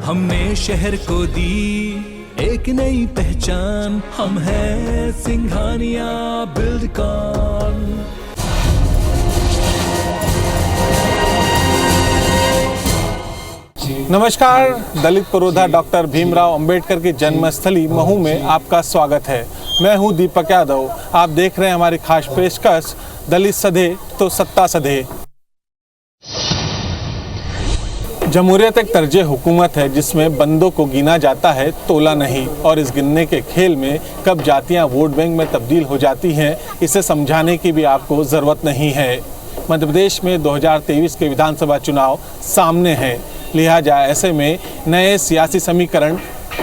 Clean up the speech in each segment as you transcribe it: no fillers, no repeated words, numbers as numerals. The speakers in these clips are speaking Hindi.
हमने शहर को दी एक नई पहचान, हम हैं सिंघानिया बिल्डकॉन। नमस्कार, दलित पुरोधा डॉक्टर भीमराव अंबेडकर की जन्मस्थली महू में आपका स्वागत है। मैं हूं दीपक यादव। आप देख रहे हैं हमारी खास पेशकश दलित सधे तो सत्ता सधे। जमहूरियत एक तर्ज हुकूमत है जिसमें बंदों को गिना जाता है, तोला नहीं। और इस गिनने के खेल में कब जातियां वोट बैंक में तब्दील हो जाती हैं, इसे समझाने की भी आपको ज़रूरत नहीं है। मध्य प्रदेश में 2023 के विधानसभा चुनाव सामने हैं, लिहाजा ऐसे में नए सियासी समीकरण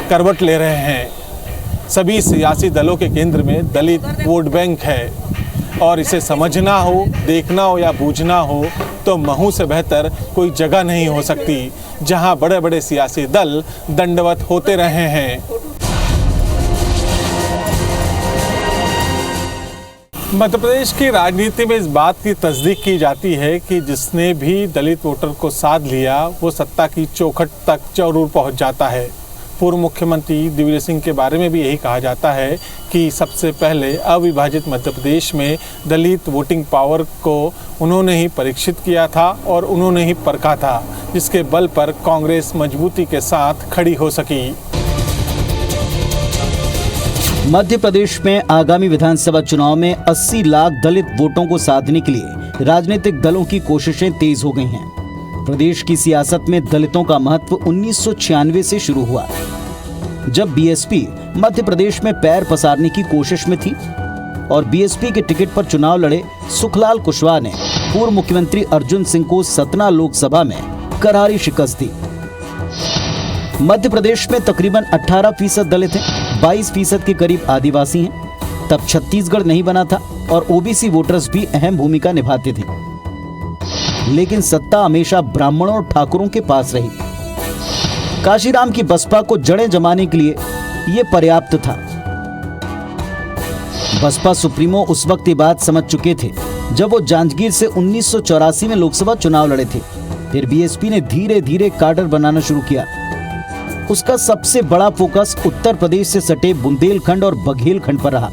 करवट ले रहे हैं। सभी सियासी दलों के केंद्र में दलित वोट बैंक है और इसे समझना हो, देखना हो या बूझना हो तो महू से बेहतर कोई जगह नहीं हो सकती जहां बड़े बड़े सियासी दल दंडवत होते रहे हैं। मध्य प्रदेश की राजनीति में इस बात की तस्दीक की जाती है कि जिसने भी दलित वोटर को साध लिया वो सत्ता की चौखट तक जरूर पहुंच जाता है। पूर्व मुख्यमंत्री दिग्विजय सिंह के बारे में भी यही कहा जाता है कि सबसे पहले अविभाजित मध्य प्रदेश में दलित वोटिंग पावर को उन्होंने ही परीक्षित किया था और उन्होंने ही परखा था, जिसके बल पर कांग्रेस मजबूती के साथ खड़ी हो सकी। मध्य प्रदेश में आगामी विधानसभा चुनाव में 80 लाख दलित वोटों को साधने के लिए राजनीतिक दलों की कोशिशें तेज हो गई हैं। प्रदेश की सियासत में दलितों का महत्व 1996 से शुरू हुआ, जब बीएसपी मध्य प्रदेश में पैर पसारने की कोशिश में थी और बीएसपी के टिकट पर चुनाव लड़े सुखलाल कुशवाहा ने पूर्व मुख्यमंत्री अर्जुन सिंह को सतना लोकसभा में करारी शिकस्त दी। मध्य प्रदेश में तकरीबन 18% दलित हैं, 22% के करीब आदिवासी हैं। तब छत्तीसगढ़ नहीं बना था और ओबीसी वोटर्स भी अहम भूमिका निभाते थे, लेकिन सत्ता हमेशा ब्राह्मणों और ठाकुरों के पास रही। काशीराम की बसपा को जड़ें जमाने के लिए यह पर्याप्त था। बसपा सुप्रीमो उस वक्त ये बात समझ चुके थे जब वो जांजगीर से 1984 में लोकसभा चुनाव लड़े थे। फिर बीएसपी ने धीरे धीरे काडर बनाना शुरू किया। उसका सबसे बड़ा फोकस उत्तर प्रदेश से सटे बुंदेलखंड और बघेलखंड पर रहा,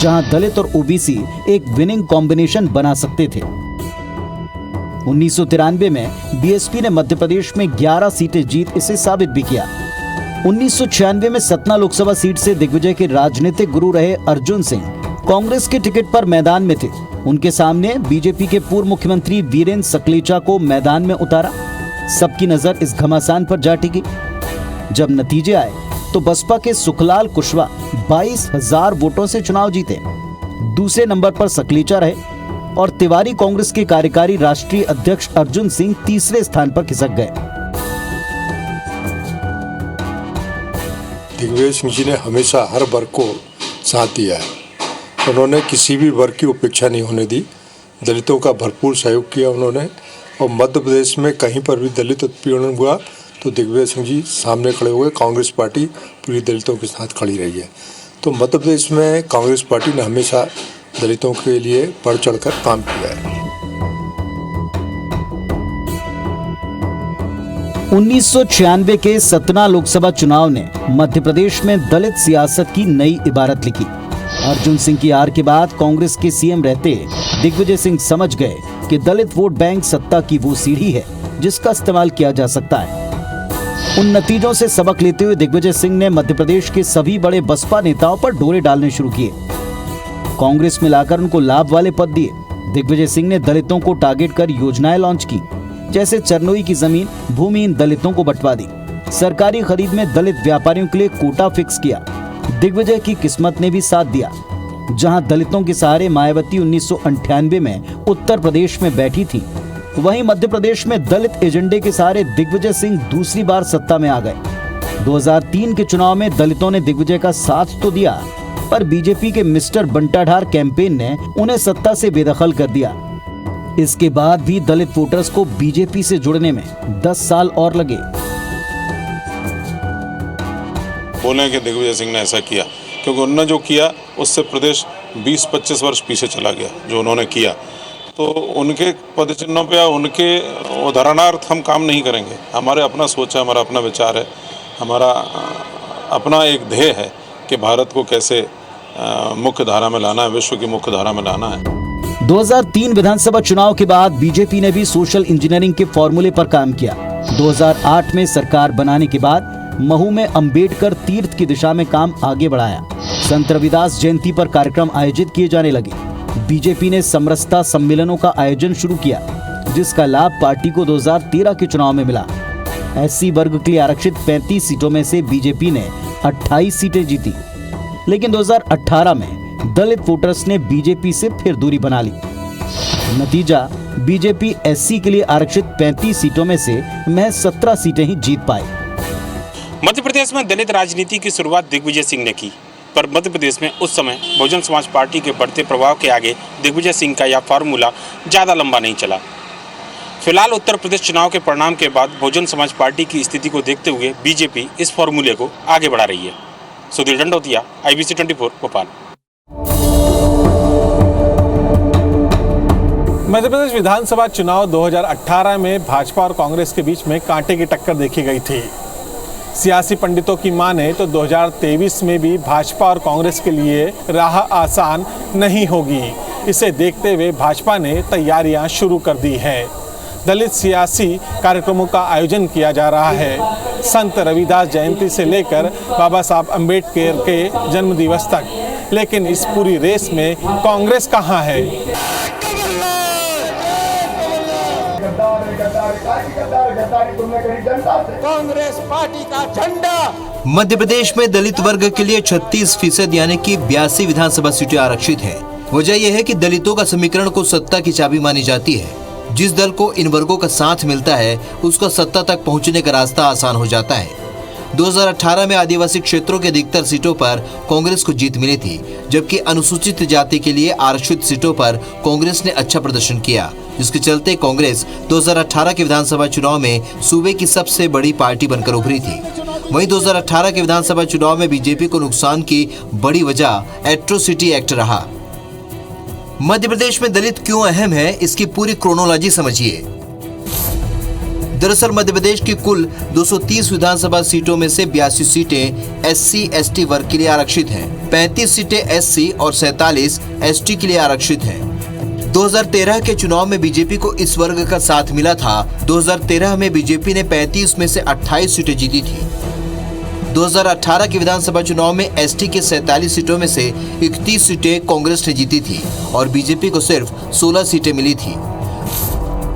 जहां दलित और ओबीसी एक विनिंग कॉम्बिनेशन बना सकते थे। 1993 में बीएसपी ने मध्य प्रदेश में 11 सीटें जीत इसे साबित भी किया। 1996 में सतना लोकसभा सीट से दिग्विजय के राजनीतिक गुरु रहे अर्जुन सिंह कांग्रेस के टिकट पर मैदान में थे। उनके सामने बीजेपी के पूर्व मुख्यमंत्री वीरेंद्र सकलेचा को मैदान में उतारा। सबकी नजर इस घमासान पर जा टिकी। जब नतीजे आए तो बसपा के सुखलाल कुशवाहा 22,000 वोटों से चुनाव जीते। दूसरे नंबर पर सकलेचा रहे और तिवारी कांग्रेस के कार्यकारी राष्ट्रीय अध्यक्ष अर्जुन सिंह तीसरे स्थान पर खिसक गए। दिग्विजय सिंह जी ने हमेशा हर वर्ग को साथ दिया है। उन्होंने किसी भी वर्ग की उपेक्षा नहीं होने दी। दलितों का भरपूर सहयोग किया उन्होंने, और मध्य प्रदेश में कहीं पर भी दलित उत्पीड़न हुआ तो दिग्विजय सिंह जी सामने खड़े हुए। कांग्रेस पार्टी पूरी दलितों के साथ खड़ी रही है। तो मध्य प्रदेश में कांग्रेस पार्टी ने हमेशा दलितों के लिए बढ़ चढ़कर काम किया है। 1996 के सतना लोकसभा चुनाव ने मध्य प्रदेश में दलित सियासत की नई इबारत लिखी। अर्जुन सिंह की हार के बाद कांग्रेस के सीएम रहते दिग्विजय सिंह समझ गए कि दलित वोट बैंक सत्ता की वो सीढ़ी है जिसका इस्तेमाल किया जा सकता है। उन नतीजों से सबक लेते हुए दिग्विजय सिंह ने मध्य प्रदेश के सभी बड़े बसपा नेताओं पर डोरे डालने शुरू किए। कांग्रेस में लाकर उनको लाभ वाले पद दिए। दिग्विजय सिंह ने दलितों को टारगेट कर योजनाएं लॉन्च की, जैसे चरनोई की जमीन भूमिहीन दलितों को बंटवा दी। सरकारी खरीद में दलित व्यापारियों के लिए कोटा फिक्स किया। दिग्विजय की किस्मत ने भी साथ दिया। जहां दलितों के सहारे मायावती 1998 में उत्तर प्रदेश में बैठी थी, वहीं मध्य प्रदेश में दलित एजेंडे के सहारे दिग्विजय सिंह दूसरी बार सत्ता में आ गए। 2003 के चुनाव में दलितों ने दिग्विजय का साथ तो दिया, पर बीजेपी के मिस्टर बंटाढार कैंपेन ने उन्हें सत्ता से बेदखल कर दिया। इसके बाद भी दलित वोटर्स को बीजेपी से जुड़ने में 10 साल और लगे। बोले कि दिग्विजय सिंह ने ऐसा किया, क्योंकि उन्होंने जो किया उससे प्रदेश 20-25 वर्ष पीछे चला गया। जो उन्होंने किया तो उनके पद चिन्हों पे या उनके उदाहरणार्थ हम काम नहीं करेंगे। हमारे अपना सोच है, हमारा अपना विचार है, हमारा अपना एक ध्येय है कि भारत को कैसे मुख्य धारा में लाना है, विश्व की मुख्य धारा में लाना है। 2003 विधानसभा चुनाव के बाद बीजेपी ने भी सोशल इंजीनियरिंग के फॉर्मूले पर काम किया। 2008 में सरकार बनाने के बाद महू में अंबेडकर तीर्थ की दिशा में काम आगे बढ़ाया। संत रविदास जयंती पर कार्यक्रम आयोजित किए जाने लगे। बीजेपी ने समरसता सम्मेलनों का आयोजन शुरू किया, जिसका लाभ पार्टी को 2013 के चुनाव में मिला। एससी वर्ग के लिए आरक्षित 35 सीटों में से बीजेपी ने 28 सीटें जीती, लेकिन 2018 में दलित वोटर्स ने बीजेपी से फिर दूरी बना ली। नतीजा, बीजेपी एससी के लिए आरक्षित 35 सीटों में से महज 17 सीटें ही जीत पाई। मध्य प्रदेश में दलित राजनीति की शुरुआत दिग्विजय सिंह ने की, पर मध्य प्रदेश में उस समय बहुजन समाज पार्टी के बढ़ते प्रभाव के आगे दिग्विजय सिंह का यह फार्मूला ज़्यादा लंबा नहीं चला। फिलहाल उत्तर प्रदेश चुनाव के परिणाम के बाद बहुजन समाज पार्टी की स्थिति को देखते हुए बीजेपी इस फार्मूले को आगे बढ़ा रही है। सुधीर दंडोतिया, IBC 24, भोपाल। मध्य प्रदेश विधानसभा चुनाव 2018 में भाजपा और कांग्रेस के बीच में कांटे की टक्कर देखी गई थी। सियासी पंडितों की माने तो 2023 में भी भाजपा और कांग्रेस के लिए राह आसान नहीं होगी। इसे देखते हुए भाजपा ने तैयारियां शुरू कर दी हैं। दलित सियासी कार्यक्रमों का आयोजन किया जा रहा है। संत रविदास जयंती से लेकर बाबा साहब अम्बेडकर के जन्मदिवस तक। लेकिन इस पूरी रेस में कांग्रेस कहां है? कांग्रेस पार्टी का झंडा। मध्य प्रदेश में दलित वर्ग के लिए 36% यानी कि 82 विधानसभा सीटें आरक्षित है। वजह यह है कि दलितों का समीकरण को सत्ता की चाबी मानी जाती है। जिस दल को इन वर्गों का साथ मिलता है उसका सत्ता तक पहुंचने का रास्ता आसान हो जाता है। 2018 में आदिवासी क्षेत्रों के अधिकतर सीटों पर कांग्रेस को जीत मिली थी, जबकि अनुसूचित जाति के लिए आरक्षित सीटों पर कांग्रेस ने अच्छा प्रदर्शन किया, जिसके चलते कांग्रेस 2018 के विधानसभा चुनाव में सूबे की सबसे बड़ी पार्टी बनकर उभरी थी। वहीं 2018 के विधानसभा चुनाव में बीजेपी को नुकसान की बड़ी वजह एट्रोसिटी एक्ट रहा। मध्य प्रदेश में दलित क्यों अहम है, इसकी पूरी क्रोनोलॉजी समझिए। दरअसल मध्य प्रदेश की कुल 230 विधानसभा सीटों में से 82 सीटें SC/ST वर्ग के लिए आरक्षित हैं, 35 सीटें SC और 47 ST के लिए आरक्षित हैं। 2013 के चुनाव में बीजेपी को इस वर्ग का साथ मिला था। 2013 में बीजेपी ने 35 में से 28 सीटें जीती थी। 2018 के विधानसभा चुनाव में ST के 47 सीटों में से 31 सीटें कांग्रेस ने जीती थी और बीजेपी को सिर्फ 16 सीटें मिली थी।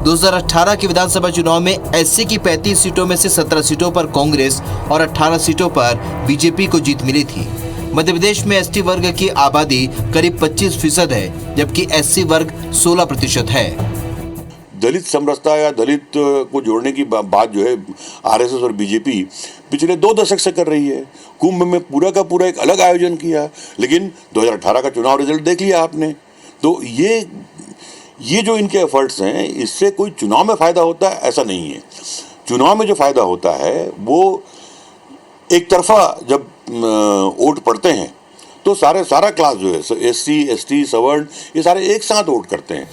2018 के विधानसभा चुनाव में SC की 35 सीटों में से 17 सीटों पर कांग्रेस और 18 सीटों पर बीजेपी को जीत मिली थी। मध्य प्रदेश में ST वर्ग की आबादी करीब 25% है, जबकि SC वर्ग 16% है। दलित समरसता या दलित को जोड़ने की बात जो है RSS और बीजेपी पिछले 2 दशक से कर रही है। कुंभ में पूरा का पूरा एक अलग आयोजन किया, लेकिन 2018 का चुनाव रिजल्ट देख लिया आपने। तो ये जो इनके एफर्ट्स हैं, इससे कोई चुनाव में फ़ायदा होता है ऐसा नहीं है। चुनाव में जो फ़ायदा होता है वो एक तरफा जब वोट पड़ते हैं तो सारा क्लास जो है SC, ST, सवर्ण ये सारे एक साथ वोट करते हैं।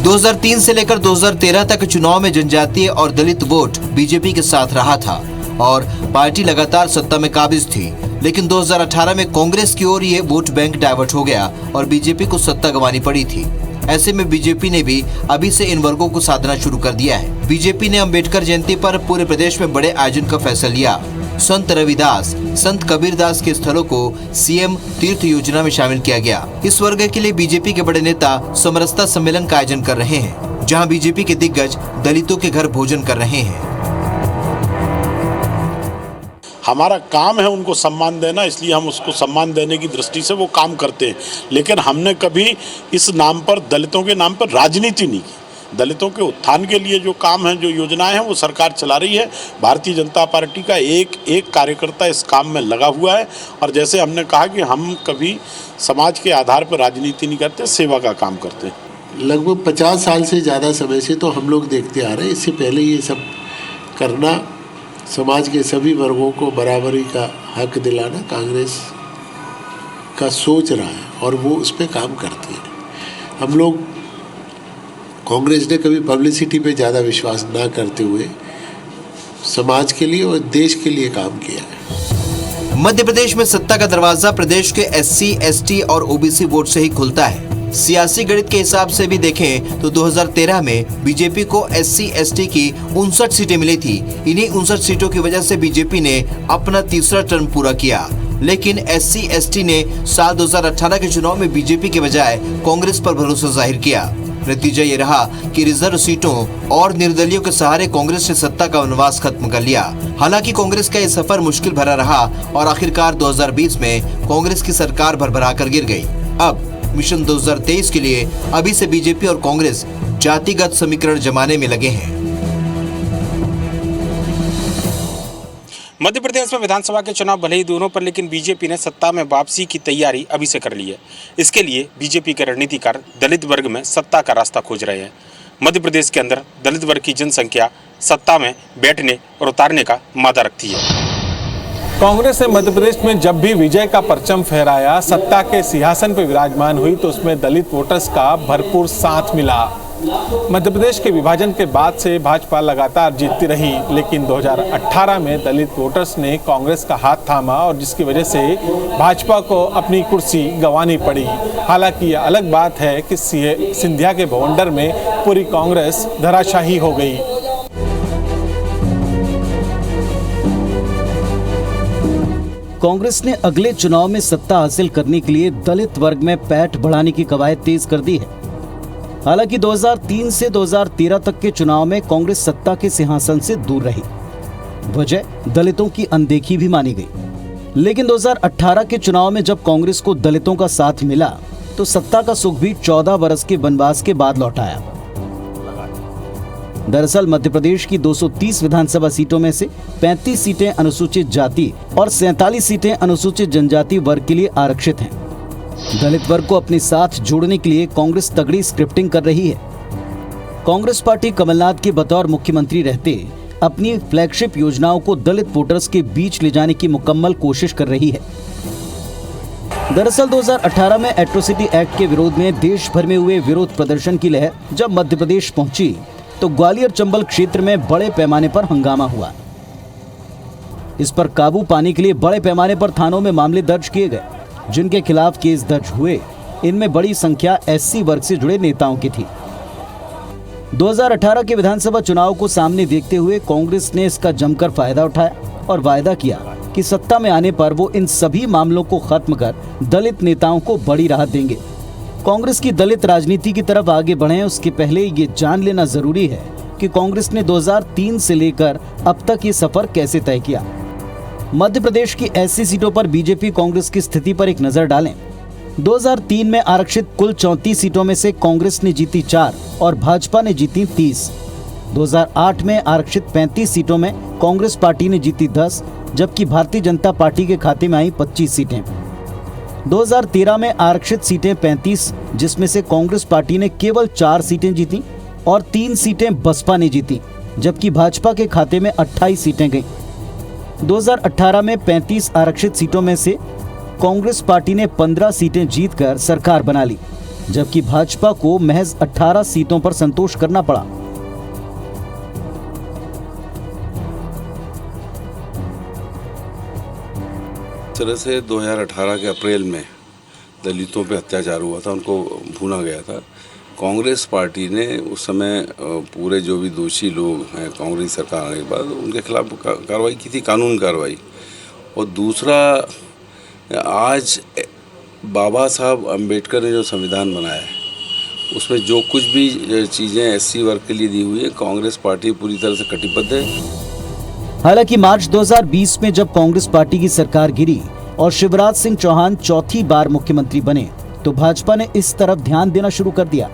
2003 से लेकर 2013 तक चुनाव में जनजातीय और दलित वोट बीजेपी के साथ रहा था और पार्टी लगातार सत्ता में काबिज थी। लेकिन 2018 में कांग्रेस की ओर ये वोट बैंक डाइवर्ट हो गया और बीजेपी को सत्ता गंवानी पड़ी थी। ऐसे में बीजेपी ने भी अभी से इन वर्गों को साधना शुरू कर दिया है। बीजेपी ने अंबेडकर जयंती पर पूरे प्रदेश में बड़े आयोजन का फैसला लिया। संत रविदास, संत कबीरदास के स्थलों को CM तीर्थ योजना में शामिल किया गया। इस वर्ग के लिए बीजेपी के बड़े नेता समरसता सम्मेलन का आयोजन कर रहे हैं, जहां बीजेपी के दिग्गज दलितों के घर भोजन कर रहे हैं। हमारा काम है उनको सम्मान देना, इसलिए हम उसको सम्मान देने की दृष्टि से वो काम करते हैं। लेकिन हमने कभी इस नाम पर, दलितों के नाम पर राजनीति नहीं की। दलितों के उत्थान के लिए जो काम है, जो योजनाएं हैं, वो सरकार चला रही है। भारतीय जनता पार्टी का एक कार्यकर्ता इस काम में लगा हुआ है। और जैसे हमने कहा कि हम कभी समाज के आधार पर राजनीति नहीं करते, सेवा का काम करते हैं। लगभग 50 साल से ज़्यादा समय से तो हम लोग देखते आ रहे हैं। इससे पहले ये सब करना, समाज के सभी वर्गों को बराबरी का हक दिलाना कांग्रेस का सोच रहा है और वो उस पर काम करती है। हम लोग कांग्रेस ने कभी पब्लिसिटी पे ज़्यादा विश्वास ना करते हुए समाज के लिए और देश के लिए काम किया है। मध्य प्रदेश में सत्ता का दरवाजा प्रदेश के SC, ST और OBC वोट से ही खुलता है। सियासी गणित के हिसाब से भी देखें तो 2013 में बीजेपी को SC, ST की 59 सीटें मिली थी। इन्हीं 59 सीटों की वजह से बीजेपी ने अपना तीसरा टर्म पूरा किया, लेकिन SC, ST ने साल 2018 के चुनाव में बीजेपी के बजाय कांग्रेस पर भरोसा जाहिर किया। नतीजा ये रहा कि रिजर्व सीटों और निर्दलियों के सहारे कांग्रेस ने सत्ता का वनवास खत्म कर लिया। हालांकि कांग्रेस का ये सफर मुश्किल भरा रहा और आखिरकार 2020 में कांग्रेस की सरकार भरभरा कर गिर गई। अब मिशन 2023 के लिए अभी से बीजेपी और कांग्रेस जातिगत समीकरण जमाने में लगे हैं। मध्य प्रदेश में विधानसभा के चुनाव भले ही दोनों पर, लेकिन बीजेपी ने सत्ता में वापसी की तैयारी अभी से कर ली है। इसके लिए बीजेपी के रणनीतिकार दलित वर्ग में सत्ता का रास्ता खोज रहे हैं। मध्य प्रदेश के अंदर दलित वर्ग की जनसंख्या सत्ता में बैठने और उतारने का मादा रखती है। कांग्रेस ने मध्य प्रदेश में जब भी विजय का परचम फहराया, सत्ता के सिंहासन पर विराजमान हुई, तो उसमें दलित वोटर्स का भरपूर साथ मिला। मध्य प्रदेश के विभाजन के बाद से भाजपा लगातार जीतती रही, लेकिन 2018 में दलित वोटर्स ने कांग्रेस का हाथ थामा और जिसकी वजह से भाजपा को अपनी कुर्सी गंवानी पड़ी। हालांकि यह अलग बात है कि सिंधिया के बवंडर में पूरी कांग्रेस धराशायी हो गई। कांग्रेस ने अगले चुनाव में सत्ता हासिल करने के लिए दलित वर्ग में पैठ बढ़ाने की कवायद तेज कर दी है। हालांकि 2003 से 2013 तक के चुनाव में कांग्रेस सत्ता के सिंहासन से दूर रही। वजह दलितों की अनदेखी भी मानी गई। लेकिन 2018 के चुनाव में जब कांग्रेस को दलितों का साथ मिला, तो सत्ता का सुख भी 14 बरस के वनवास के बाद लौट आया। दरअसल मध्य प्रदेश की 230 विधानसभा सीटों में से 35 सीटें अनुसूचित जाति और 47 सीटें अनुसूचित जनजाति वर्ग के लिए आरक्षित हैं। दलित वर्ग को अपने साथ जोड़ने के लिए कांग्रेस तगड़ी स्क्रिप्टिंग कर रही है। कांग्रेस पार्टी कमलनाथ के बतौर मुख्यमंत्री रहते अपनी फ्लैगशिप योजनाओं को दलित वोटर्स के बीच ले जाने की मुकम्मल कोशिश कर रही है। दरअसल 2018 में एट्रोसिटी एक्ट के विरोध में देश भर में हुए विरोध प्रदर्शन की लहर जब मध्य प्रदेश पहुंची, तो ग्वालियर चंबल क्षेत्र में बड़े पैमाने पर हंगामा हुआ। इस पर काबू पाने के लिए बड़े पैमाने पर थानों में मामले दर्ज किए गए, जिनके खिलाफ केस दर्ज हुए। इनमें बड़ी संख्या SC वर्ग से जुड़े नेताओं की थी। 2018 के विधानसभा चुनाव को सामने देखते हुए कांग्रेस ने इसका जमकर फायदा उठाया और वायदा किया कि सत्ता में आने पर वो इन सभी मामलों को खत्म कर दलित नेताओं को बड़ी राहत देंगे। कांग्रेस की दलित राजनीति की तरफ आगे बढ़े उसके पहले ये जान लेना जरूरी है कि कांग्रेस ने 2003 से लेकर अब तक ये सफर कैसे तय किया। मध्य प्रदेश की ऐसी सीटों पर बीजेपी कांग्रेस की स्थिति पर एक नजर डालें। 2003 में आरक्षित कुल 34 सीटों में से कांग्रेस ने जीती 4 और भाजपा ने जीती 30। 2008 में आरक्षित 35 सीटों में कांग्रेस पार्टी ने जीती 10, जबकि भारतीय जनता पार्टी के खाते में आई 25 सीटें। 2013 में आरक्षित सीटें 35, जिसमें से कांग्रेस पार्टी ने केवल 4 सीटें जीती और 3 सीटें बसपा ने जीती, जबकि भाजपा के खाते में 28 सीटें गईं। 2018 में 35 आरक्षित सीटों में से कांग्रेस पार्टी ने 15 सीटें जीतकर सरकार बना ली, जबकि भाजपा को महज 18 सीटों पर संतोष करना पड़ा। इस तरह से 2018 के अप्रैल में दलितों पे अत्याचार हुआ था, उनको भूना गया था। कांग्रेस पार्टी ने उस समय पूरे जो भी दोषी लोग हैं कांग्रेस सरकार आने के बाद उनके खिलाफ कार्रवाई की थी, कानून कार्रवाई। और दूसरा, आज बाबा साहब अम्बेडकर ने जो संविधान बनाया है उसमें जो कुछ भी चीज़ें SC वर्ग के लिए दी हुई है, कांग्रेस पार्टी पूरी तरह से कटिबद्ध है। हालांकि मार्च 2020 में जब कांग्रेस पार्टी की सरकार गिरी और शिवराज सिंह चौहान चौथी बार मुख्यमंत्री बने, तो भाजपा ने इस तरफ ध्यान देना शुरू कर दिया।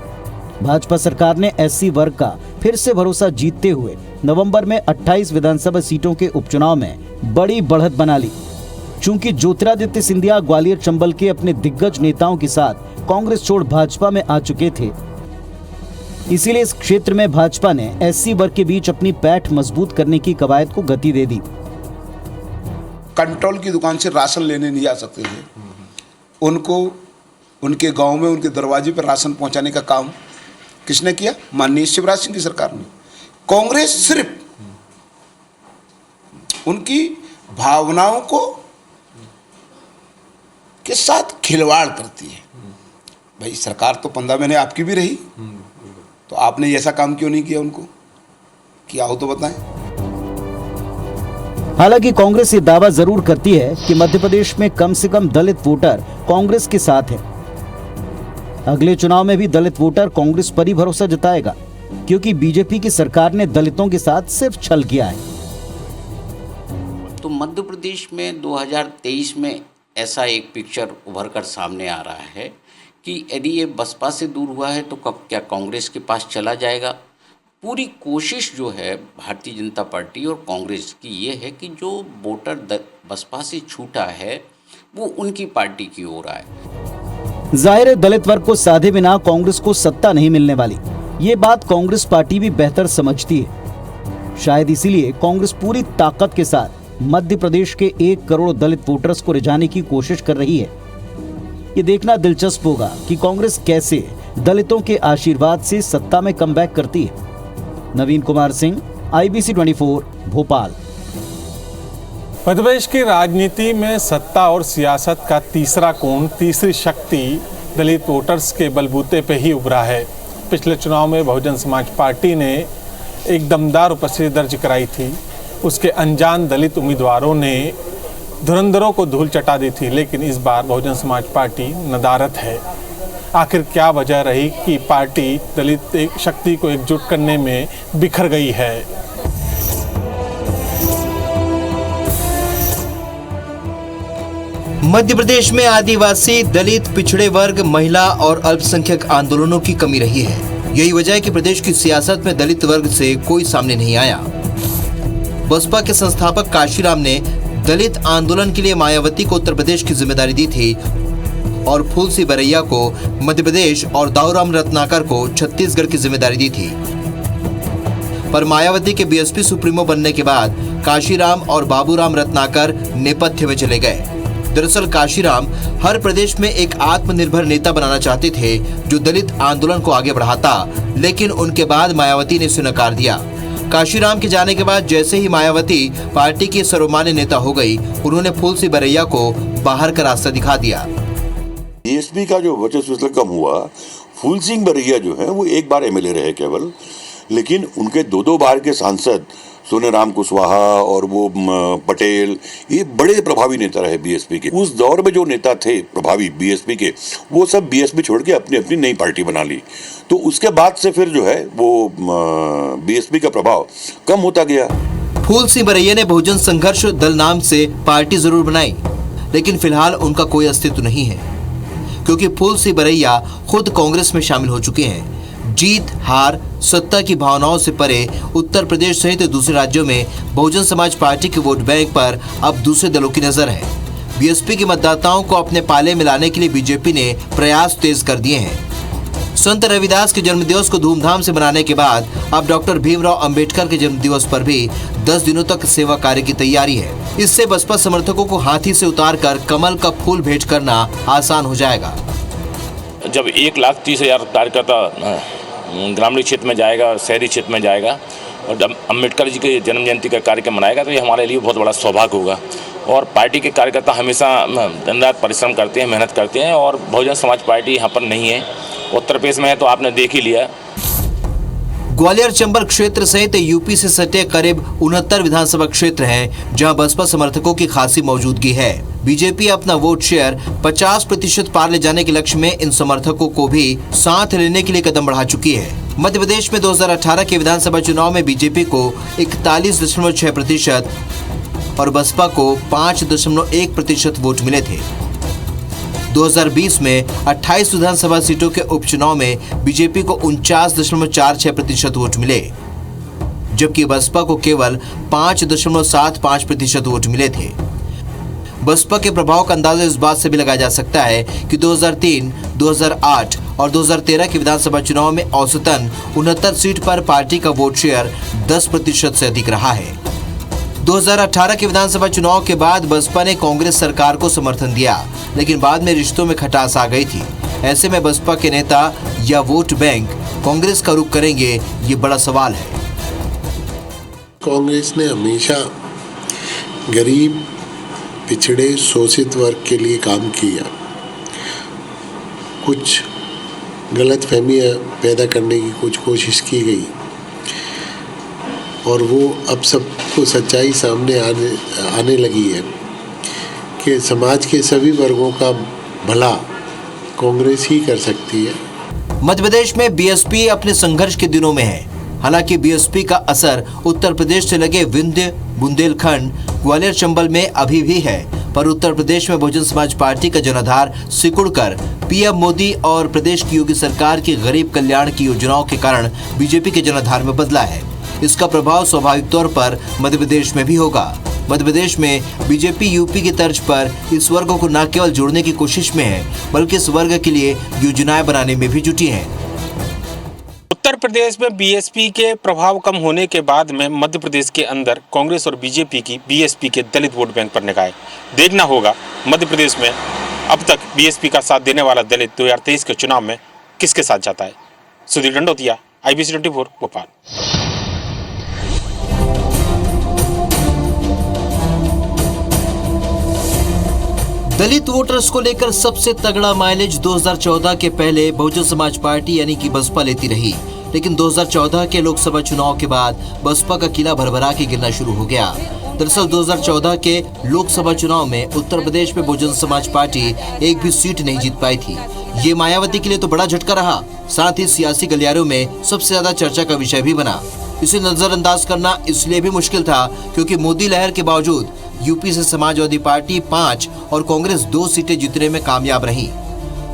भाजपा सरकार ने SC वर्ग का फिर से भरोसा जीतते हुए नवंबर में 28 विधानसभा सीटों के उपचुनाव में बड़ी बढ़त बना ली। चूंकि ज्योतिरादित्य सिंधिया ग्वालियर चंबल के अपने दिग्गज नेताओं के साथ कांग्रेस छोड़ भाजपा में आ चुके थे, इसीलिए इस क्षेत्र में भाजपा ने SC वर्ग के बीच अपनी पैठ मजबूत करने की कवायद को गति दे दी। कंट्रोल की दुकान से राशन लेने नहीं जा सकते थे, उनको उनके गांव में उनके दरवाजे पर राशन पहुंचाने का काम किसने किया? माननीय शिवराज सिंह की सरकार ने। कांग्रेस सिर्फ उनकी भावनाओं को के साथ खिलवाड़ करती है। भाई सरकार तो 15 महीने आपकी भी रही, तो आपने ऐसा काम क्यों नहीं किया? उनको किया हो तो बताएं। हालांकि कांग्रेस ये दावा जरूर करती है कि मध्य प्रदेश में कम से कम दलित वोटर कांग्रेस के साथ है। अगले चुनाव में भी दलित वोटर कांग्रेस पर ही भरोसा जताएगा, क्योंकि बीजेपी की सरकार ने दलितों के साथ सिर्फ छल किया है। तो मध्य प्रदेश में 2023 में ऐसा एक पिक्चर उभर कर सामने आ रहा है कि यदि ये बसपा से दूर हुआ है तो क्या कांग्रेस के पास चला जाएगा। पूरी कोशिश जो है भारतीय जनता पार्टी और कांग्रेस की ये है कि जो वोटर बसपा से छूटा है वो उनकी पार्टी की ओर आए। जाहिर है दलित वर्ग को साधे बिना कांग्रेस को सत्ता नहीं मिलने वाली, ये बात कांग्रेस पार्टी भी बेहतर समझती है। शायद इसीलिए कांग्रेस पूरी ताकत के साथ मध्य प्रदेश के 1 करोड़ दलित वोटर्स को रिझाने की कोशिश कर रही है। ये देखना दिलचस्प होगा कि कांग्रेस कैसे दलितों के आशीर्वाद से सत्ता में कमबैक करती है। नवीन कुमार सिंह, IBC 24, भोपाल। मध्य प्रदेश की राजनीति में सत्ता और सियासत का तीसरा कोण, तीसरी शक्ति दलित वोटर्स के बलबूते पे ही उभरा है। पिछले चुनाव में बहुजन समाज पार्टी ने एक दमदार उपस्थिति दर्ज कराई थी। उसके अनजान दलित उम्मीदवारों ने धुरंधरों को धूल चटा दी थी, लेकिन इस बार बहुजन समाज पार्टी नदारद है। आखिर क्या वजह रही कि पार्टी दलित शक्ति को एकजुट करने में बिखर गई है? मध्य प्रदेश में आदिवासी, दलित, पिछड़े वर्ग, महिला और अल्पसंख्यक आंदोलनों की कमी रही है। यही वजह है कि प्रदेश की सियासत में दलित वर्ग से कोई सामने नहीं आया। बसपा के संस्थापक काशीराम ने दलित आंदोलन के लिए मायावती को उत्तर प्रदेश की जिम्मेदारी दी थी और फूलसी बरैया को मध्य प्रदेश और दाऊराम रत्नाकर को छत्तीसगढ़ की जिम्मेदारी दी थी। पर मायावती के बीएसपी सुप्रीमो बनने के बाद काशीराम और बाबूराम रत्नाकर नेपथ्य में चले गए। दरअसल काशीराम हर प्रदेश में एक आत्मनिर्भर नेता बनाना चाहते थे जो दलित आंदोलन को आगे बढ़ाता, लेकिन उनके बाद मायावती ने इसे नकार दिया। काशीराम के जाने के बाद जैसे ही मायावती पार्टी की सर्वमान्य नेता हो गई, उन्होंने फूलसी बरैया को बाहर का रास्ता दिखा दिया। बीएसपी का जो वर्चस्व कम हुआ, फूल सिंह बरैया जो है वो एक बार एमएलए रहे केवल, लेकिन उनके 2 बार के सांसद सोनेराम कुशवाहा और वो पटेल, ये बड़े प्रभावी नेता रहे बीएसपी के। उस दौर में जो नेता थे प्रभावी बीएसपी के, वो सब बीएसपी छोड़ के अपनी अपनी नई पार्टी बना ली। तो उसके बाद से फिर जो है वो बीएसपी का प्रभाव कम होता गया। फूल सिंह बरैया ने बहुजन संघर्ष दल नाम से पार्टी जरूर बनाई, लेकिन फिलहाल उनका कोई अस्तित्व नहीं है, क्योंकि फूल सिंह बरैया खुद कांग्रेस में शामिल हो चुके हैं। जीत हार सत्ता की भावनाओं से परे उत्तर प्रदेश सहित दूसरे राज्यों में बहुजन समाज पार्टी के वोट बैंक पर अब दूसरे दलों की नजर है। बीएसपी के मतदाताओं को अपने पाले में लाने के लिए बीजेपी ने प्रयास तेज कर दिए हैं। संत रविदास के जन्मदिवस को धूमधाम से मनाने के बाद अब डॉक्टर भीमराव अंबेडकर के जन्मदिवस पर भी 10 दिनों तक सेवा कार्य की तैयारी है। इससे बसपा समर्थकों को हाथी से उतारकर कमल का फूल भेंट करना आसान हो जाएगा। जब 1,30,000 कार्यकर्ता ग्रामीण क्षेत्र में जाएगा, शहरी क्षेत्र में जाएगा और जब अम्बेडकर जी के जन्म जयंती का कार्यक्रम मनाएगा, तो ये हमारे लिए बहुत बड़ा सौभाग्य होगा। और पार्टी के कार्यकर्ता हमेशा दिन रात परिश्रम करते हैं, मेहनत करते हैं, और बहुजन समाज पार्टी यहाँ पर नहीं है, उत्तर प्रदेश में है, तो आपने देख ही लिया। ग्वालियर चंबल क्षेत्र सहित यूपी से सटे करीब 69 विधानसभा क्षेत्र हैं, जहां बसपा समर्थकों की खासी मौजूदगी है। बीजेपी अपना वोट शेयर 50% पार ले जाने के लक्ष्य में इन समर्थकों को भी साथ लेने के लिए कदम बढ़ा चुकी है। मध्य प्रदेश में 2018 के विधानसभा चुनाव में बीजेपी को 41.6% और बसपा को 5.1% वोट मिले थे। 2020 में 28 विधानसभा सीटों के उपचुनाव में बीजेपी को 49.46% वोट मिले, जबकि बसपा को केवल 5.75% वोट मिले थे। बसपा के प्रभाव का अंदाजा इस बात से भी लगाया जा सकता है कि 2003, 2008 और 2013 के विधानसभा चुनाव में औसतन 69 सीट पर पार्टी का वोट शेयर 10% से अधिक रहा है। 2018 के विधानसभा चुनाव के बाद बसपा ने कांग्रेस सरकार को समर्थन दिया, लेकिन बाद में रिश्तों में खटास आ गई थी। ऐसे में बसपा के नेता या वोट बैंक कांग्रेस का रुख करेंगे, ये बड़ा सवाल है। कांग्रेस ने हमेशा गरीब, पिछड़े, शोषित वर्ग के लिए काम किया। कुछ गलतफहमियां पैदा करने की कुछ कोशिश की गई और वो अब सबको सच्चाई सामने आने लगी है कि समाज के सभी वर्गों का भला कांग्रेस ही कर सकती है। मध्य प्रदेश में बीएसपी अपने संघर्ष के दिनों में है। हालांकि बीएसपी का असर उत्तर प्रदेश से लगे विंध्य, बुंदेलखंड, ग्वालियर, चंबल में अभी भी है, पर उत्तर प्रदेश में बहुजन समाज पार्टी का जनाधार सिकुड़कर पीएम मोदी और प्रदेश की योगी सरकार की गरीब कल्याण की योजनाओं के कारण बीजेपी के जनाधार में बदला है। इसका प्रभाव स्वाभाविक तौर पर मध्य प्रदेश में भी होगा। मध्य प्रदेश में बीजेपी यूपी की तर्ज पर इस वर्ग को न केवल जोड़ने की कोशिश में है, बल्कि इस वर्ग के लिए योजनाएं बनाने में भी जुटी है। उत्तर प्रदेश में बीएसपी के प्रभाव कम होने के बाद में मध्य प्रदेश के अंदर कांग्रेस और बीजेपी की बीएसपी के दलित वोट बैंक पर निगाहें। देखना होगा मध्य प्रदेश में अब तक बीएसपी का साथ देने वाला दलित 2023 के चुनाव में किसके साथ जाता है। सुधीर दंडोतिया, IBC 24, भोपाल। दलित वोटर्स को लेकर सबसे तगड़ा माइलेज 2014 के पहले बहुजन समाज पार्टी यानी कि बसपा लेती रही, लेकिन 2014 के लोकसभा चुनाव के बाद बसपा का किला भरभरा के गिरना शुरू हो गया। दरअसल 2014 के लोकसभा चुनाव में उत्तर प्रदेश में बहुजन समाज पार्टी एक भी सीट नहीं जीत पाई थी। ये मायावती के लिए तो बड़ा झटका रहा, साथ ही सियासी गलियारों में सबसे ज्यादा चर्चा का विषय भी बना। इसे नजरअंदाज करना इसलिए भी मुश्किल था क्योंकि मोदी लहर के बावजूद यूपी से समाजवादी पार्टी 5 और कांग्रेस 2 सीटें जीतने में कामयाब रही।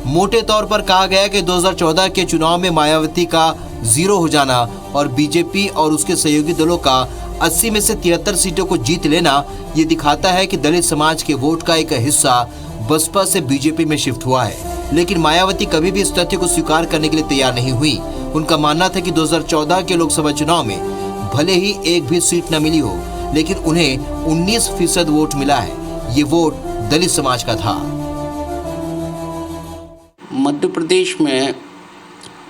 मोटे तौर पर कहा गया कि 2014 के चुनाव में मायावती का 0 हो जाना और बीजेपी और उसके सहयोगी दलों का 80 में से 73 सीटों को जीत लेना ये दिखाता है कि दलित समाज के वोट का एक हिस्सा बसपा से बीजेपी में शिफ्ट हुआ है। लेकिन मायावती कभी भी इस तथ्य को स्वीकार करने के लिए तैयार नहीं हुई। उनका मानना था कि 2014 के लोकसभा चुनाव में भले ही एक भी सीट न मिली हो, लेकिन उन्हें 19% वोट मिला है। ये वोट दलित समाज का था। मध्य प्रदेश में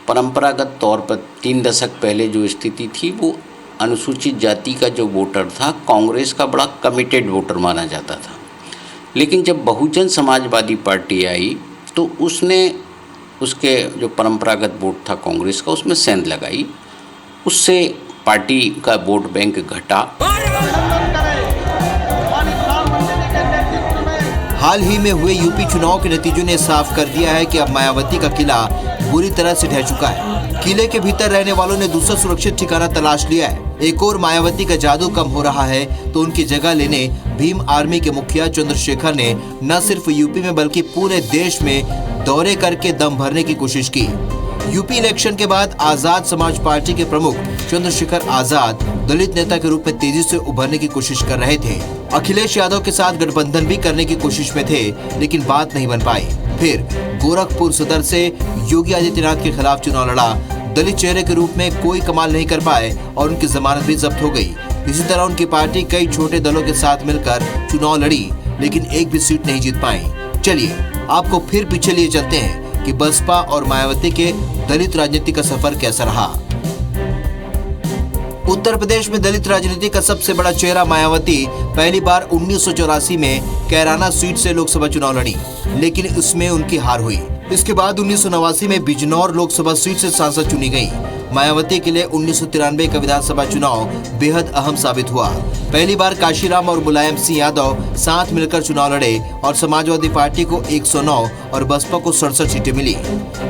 परंपरागत तौर पर 3 दशक पहले जो स्थिति थी वो अनुसूचित जाति का जो वोटर था कांग्रेस का बड़ा कमिटेड वोटर माना जाता था। लेकिन जब बहुजन समाजवादी पार्टी आई तो उसने उसके जो परंपरागत वोट था कांग्रेस का उसमें सेंध लगाई, उससे पार्टी का वोट बैंक घटा। हाल ही में हुए यूपी चुनाव के नतीजों ने साफ कर दिया है कि अब मायावती का किला बुरी तरह से ढह चुका है। किले के भीतर रहने वालों ने दूसरा सुरक्षित ठिकाना तलाश लिया है। एक और मायावती का जादू कम हो रहा है तो उनकी जगह लेने भीम आर्मी के मुखिया चंद्रशेखर ने न सिर्फ यूपी में बल्कि पूरे देश में दौरे करके दम भरने की कोशिश की। यूपी इलेक्शन के बाद आजाद समाज पार्टी के प्रमुख चंद्रशेखर आजाद दलित नेता के रूप में तेजी से उभरने की कोशिश कर रहे थे। अखिलेश यादव के साथ गठबंधन भी करने की कोशिश में थे, लेकिन बात नहीं बन पाई। फिर गोरखपुर सदर से योगी आदित्यनाथ के खिलाफ चुनाव लड़ा। दलित चेहरे के रूप में कोई कमाल नहीं कर पाए और उनकी जमानत भी जब्त हो गई। इसी तरह उनकी पार्टी कई छोटे दलों के साथ मिलकर चुनाव लड़ी, लेकिन एक भी सीट नहीं जीत पाई। चलिए आपको फिर पीछे लिए चलते हैं कि बसपा और मायावती के दलित राजनीति का सफर कैसा रहा। उत्तर प्रदेश में दलित राजनीति का सबसे बड़ा चेहरा मायावती पहली बार 1984 में कैराना सीट से लोकसभा चुनाव लड़ी, लेकिन इसमें उनकी हार हुई। इसके बाद 1989 में बिजनौर लोकसभा सीट से सांसद चुनी गई। मायावती के लिए 1993 का विधानसभा चुनाव बेहद अहम साबित हुआ। पहली बार काशीराम और मुलायम सिंह यादव साथ मिलकर चुनाव लड़े और समाजवादी पार्टी को 109 और बसपा को 67 सीटें मिली।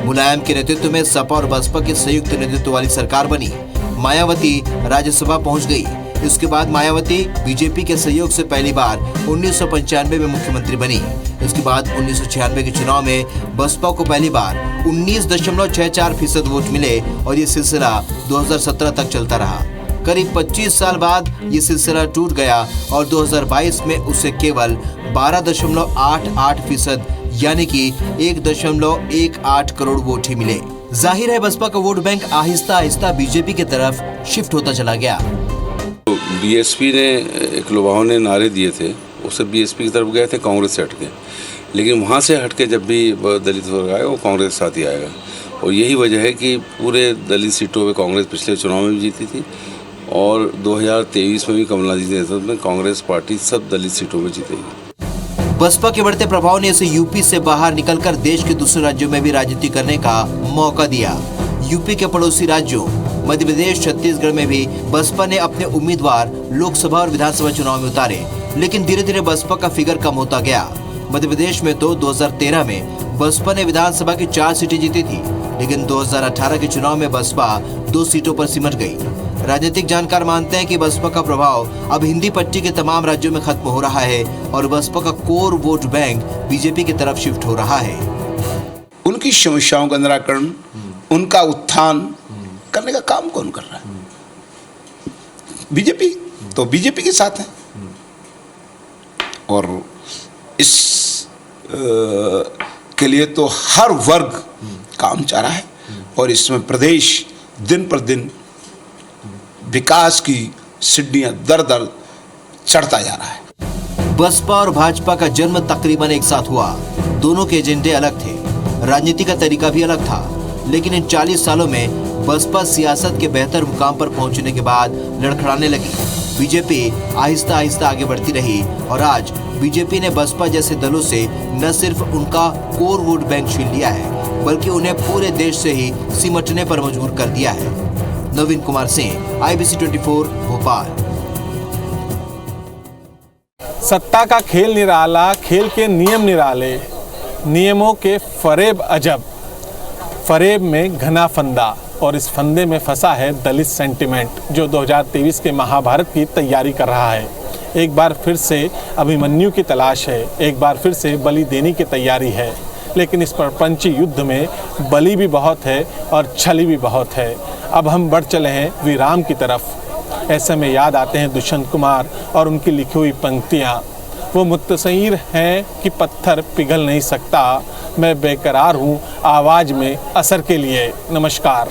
मुलायम के नेतृत्व में सपा और बसपा की संयुक्त नेतृत्व वाली सरकार बनी। मायावती राज्यसभा पहुंच गई। इसके बाद मायावती बीजेपी के सहयोग से पहली बार 1995 में मुख्यमंत्री बनी। इसके बाद 1996 के चुनाव में बसपा को पहली बार 19.64% वोट मिले और ये सिलसिला 2017 तक चलता रहा। करीब 25 साल बाद ये सिलसिला टूट गया और 2022 में उसे केवल 12.88% यानी कि 1.18 करोड़ वोट ही मिले। जाहिर है बसपा का vote bank Aahista Aahista BJP की तरफ शिफ्ट होता चला गया। बीएसपी ने एक लुभावने नारे दिए थे, उससे बीएसपी की तरफ गए थे कांग्रेस से हटके, लेकिन वहाँ से हटके जब भी दलित वर्ग आए वो कांग्रेस के साथ ही आएगा। और यही वजह है कि पूरे दलित सीटों पे कांग्रेस पिछले चुनाव में भी जीती थी और 2023 में भी कमलनाथ जी के नेतृत्व में कांग्रेस पार्टी सब दलित सीटों में जीतेगी। बसपा के बढ़ते प्रभाव ने इसे यूपी से बाहर निकलकर देश के दूसरे राज्यों में भी राजनीति करने का मौका दिया। यूपी के पड़ोसी राज्यों मध्य प्रदेश, छत्तीसगढ़ में भी बसपा ने अपने उम्मीदवार लोकसभा और विधानसभा चुनाव में उतारे, लेकिन धीरे धीरे बसपा का फिगर कम होता गया। मध्य प्रदेश में तो 2013 में बसपा ने विधानसभा की 4 सीटें जीती थी, लेकिन 2018 के चुनाव में बसपा 2 सीटों पर सिमट गई। राजनीतिक जानकार मानते हैं कि बसपा का प्रभाव अब हिंदी पट्टी के तमाम राज्यों में खत्म हो रहा है और बसपा का कोर वोट बैंक बीजेपी की तरफ शिफ्ट हो रहा है। उनकी समस्याओं का निराकरण, उनका उत्थान करने का काम कौन कर रहा है? बीजेपी। तो बीजेपी के साथ है और इस के लिए तो हर वर्ग काम चाह रहा है और इसमें प्रदेश दिन पर दिन विकास की सीढ़ियां दर दर चढ़ता जा रहा है। बसपा और भाजपा का जन्म तकरीबन एक साथ हुआ। दोनों के एजेंडे अलग थे, राजनीति का तरीका भी अलग था, लेकिन इन 40 सालों में बसपा सियासत के बेहतर मुकाम पर पहुंचने के बाद लड़खड़ाने लगी। बीजेपी आहिस्ता आहिस्ता आगे बढ़ती रही और आज बीजेपी ने बसपा जैसे दलों से न सिर्फ उनका कोर वोट बैंक छीन लिया है, बल्कि उन्हें पूरे देश से ही सिमटने पर मजबूर कर दिया है। नवीन कुमार सिंह, IBC 24 भोपाल। सत्ता का खेल निराला, खेल के नियम निराले, नियमों के फरेब अजब, फरेब में घना फंदा और इस फंदे में फंसा है दलित सेंटिमेंट जो 2023 के महाभारत की तैयारी कर रहा है। एक बार फिर से अभिमन्यु की तलाश है, एक बार फिर से बलि देने की तैयारी है, लेकिन इस प्रपंची युद्ध में बलि भी बहुत है और छली भी बहुत है। अब हम बढ़ चले हैं विराम की तरफ। ऐसे में याद आते हैं दुष्यंत कुमार और उनकी लिखी हुई पंक्तियाँ। वो मुत्तसईर हैं कि पत्थर पिघल नहीं सकता, मैं बेकरार हूँ आवाज़ में असर के लिए। नमस्कार।